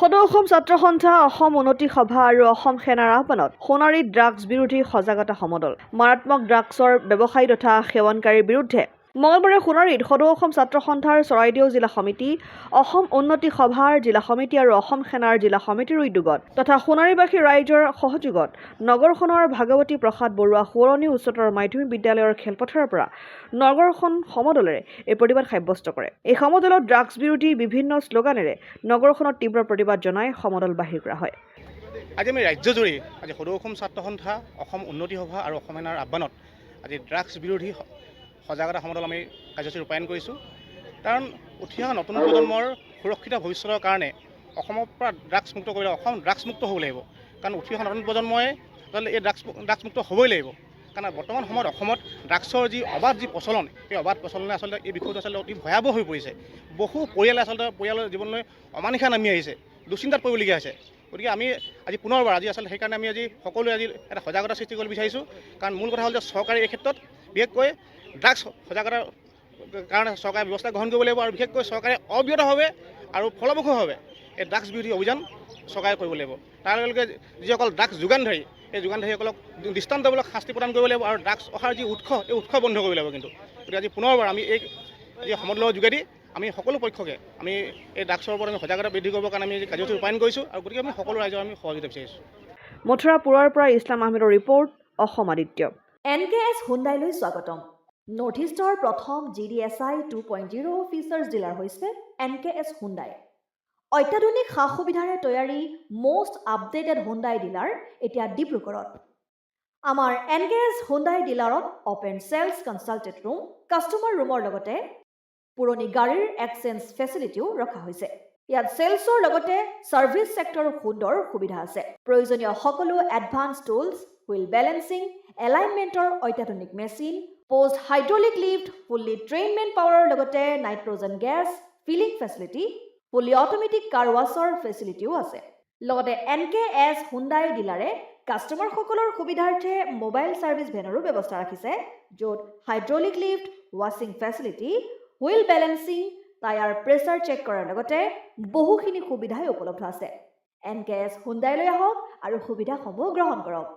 সদৌ অসম ছাত্ৰ সন্থা, অসম উন্নতি সভা আৰু অসম সেনাৰ আহ্বানত সোণাৰীত ড্ৰাগছ বিৰোধী সজাগতা সমদল মাৰাত্মক ড্ৰাগছৰ ব্যৱসায়ী তথা সেৱনকাৰীৰ বিৰুদ্ধে মঙলবাৰে সোণাৰীত সদৌ অসম ছাত্ৰ সন্থাৰ চৰাইদেউ জিলা সমিতি, অসম উন্নতি সভাৰ জিলা সমিতি আৰু অসম সেনাৰ জিলা সমিতিৰ উদ্যোগত তথা সোণাৰীবাসী ৰাইজৰ সহযোগত নগৰখনৰ ভাগৱতী প্ৰসাদ বৰুৱা সোঁৱৰণী উচ্চতৰ মাধ্যমিক বিদ্যালয়ৰ খেলপথাৰৰ পৰা নগৰখন সমদলেৰে এই প্ৰতিবাদ সাব্যস্ত কৰে। এই সমদলত ড্ৰাগছ বিৰোধী বিভিন্ন শ্লোগানেৰে নগৰখনত তীব্ৰ প্ৰতিবাদ জনাই সমদল বাহিৰ কৰা হয়। আজি আমি ৰাজ্যজুৰি আজি সদৌ অসম ছাত্ৰ সন্থা, অসম উন্নতি সভা আৰু অসম সেনাৰ আহ্বানত আজি ড্ৰাগছ বিৰোধী সজাগতা সমদল আমি কাৰ্যসূচী ৰূপায়ণ কৰিছোঁ। কাৰণ উঠি অহা নতুন প্ৰজন্মৰ সুৰক্ষিত ভৱিষ্যতৰ কাৰণে অসমৰ পৰা ড্ৰাগছ মুক্ত কৰিলে অসম ড্ৰাগছ মুক্ত হ'ব লাগিব। কাৰণ উঠি অহা নতুন প্ৰজন্মই আচলতে এই ড্ৰাগছ মুক্ত হ'বই লাগিব। কাৰণ বৰ্তমান সময়ত অসমত ড্ৰাগছৰ যি অবাধ প্ৰচলন, এই অবাধ প্ৰচলনে আচলতে এই বিষয়টো আচলতে অতি ভয়াৱহ হৈ পৰিছে। বহু পৰিয়ালে আচলতে পৰিয়ালৰ জীৱনলৈ অমানিশা নামি আহিছে, দুশ্চিন্তাত পৰিবলগীয়া হৈছে। গতিকে আমি আজি পুনৰবাৰ আজি আচলতে সেইকাৰণে আমি আজি সকলোৱে আজি এটা সজাগতা সৃষ্টি কৰিব বিচাৰিছোঁ। কাৰণ মূল কথা হ'ল যে চৰকাৰে এই ক্ষেত্ৰত বিশেষকৈ ড্ৰাগছ সজাগতাৰ কাৰণে চৰকাৰে ব্যৱস্থা গ্ৰহণ কৰিব লাগিব আৰু বিশেষকৈ চৰকাৰে অবিৰতভাৱে আৰু ফলপ্ৰসূভাৱে এই ড্ৰাগছ বিৰোধী অভিযান চৰকাৰে কৰিব লাগিব। তাৰ লগে লগে যিসকল ড্ৰাগছ যোগানধাৰী, এই যোগানধাৰীসকলক দৃষ্টান্তমূলক শাস্তি প্ৰদান কৰিব লাগিব আৰু ড্ৰাগছ অহাৰ যি উৎস, এই উৎস বন্ধ কৰিব লাগিব। গতিকে আজি পুনৰবাৰ আমি এই সমদলৰ যোগেদি আমি সকলো পক্ষকে আমি এই ড্ৰাগছৰ ওপৰত আমি সজাগতা বৃদ্ধি কৰিবৰ কাৰণে আমি কাৰ্যসূচী ৰূপায়ণ কৰিছোঁ আৰু গতিকে আমি সকলো ৰাইজৰ আমি সহযোগিতা বিচাৰিছোঁ। মথুৰাপুৰৰ পৰা ইছলাম আহমেদৰ ৰিপৰ্ট, অসম আদিত্য। NKS হুণ্ডাইলৈ স্বাগতম। নৰ্থ ইষ্টৰ প্ৰথম GDSI 2.0 ফিচাৰ্ছ ডিলাৰ হৈছে NKS হুণ্ডাই। অত্যাধুনিক সা সুবিধাৰে তৈয়াৰী মষ্ট আপডেটেড হুণ্ডাই ডিলাৰ এতিয়া ডিব্ৰুগড়ত। আমাৰ NKS হুণ্ডাই ডিলাৰত open sales consulted room, customer ৰুমৰ লগতে পুৰণি গাড়ীৰ এক্সচেঞ্জ ফেচিলিটিও ৰখা হৈছে। ইয়াত চেলছৰ লগতে ছাৰ্ভিচ ছেক্টৰৰ সুন্দৰ সুবিধা আছে। প্ৰয়োজনীয় সকলো এডভান্স টুলছ, হুইল বেলেন্সিং, এলাইনমেণ্টৰ অত্যাধুনিক machine, post hydraulic lift, fully trained man পাৱাৰৰ লগতে nitrogen gas filling facility, fully automatic car washer ফেচিলিটিও আছে। লগতে NKS হুণ্ডাই ডিলাৰে কাষ্টমাৰসকলৰ সুবিধাৰ্থে মোবাইল ছাৰ্ভিচ ভেনৰো ব্যৱস্থা ৰাখিছে, য'ত হাইড্ৰলিক লিফ্ট, ৱাশ্বিং facility, wheel balancing, tyre pressure check কৰাৰ লগতে বহুখিনি সুবিধাই উপলব্ধ আছে। NKS হুণ্ডাইলৈ আহক আৰু সুবিধাসমূহ গ্ৰহণ কৰক।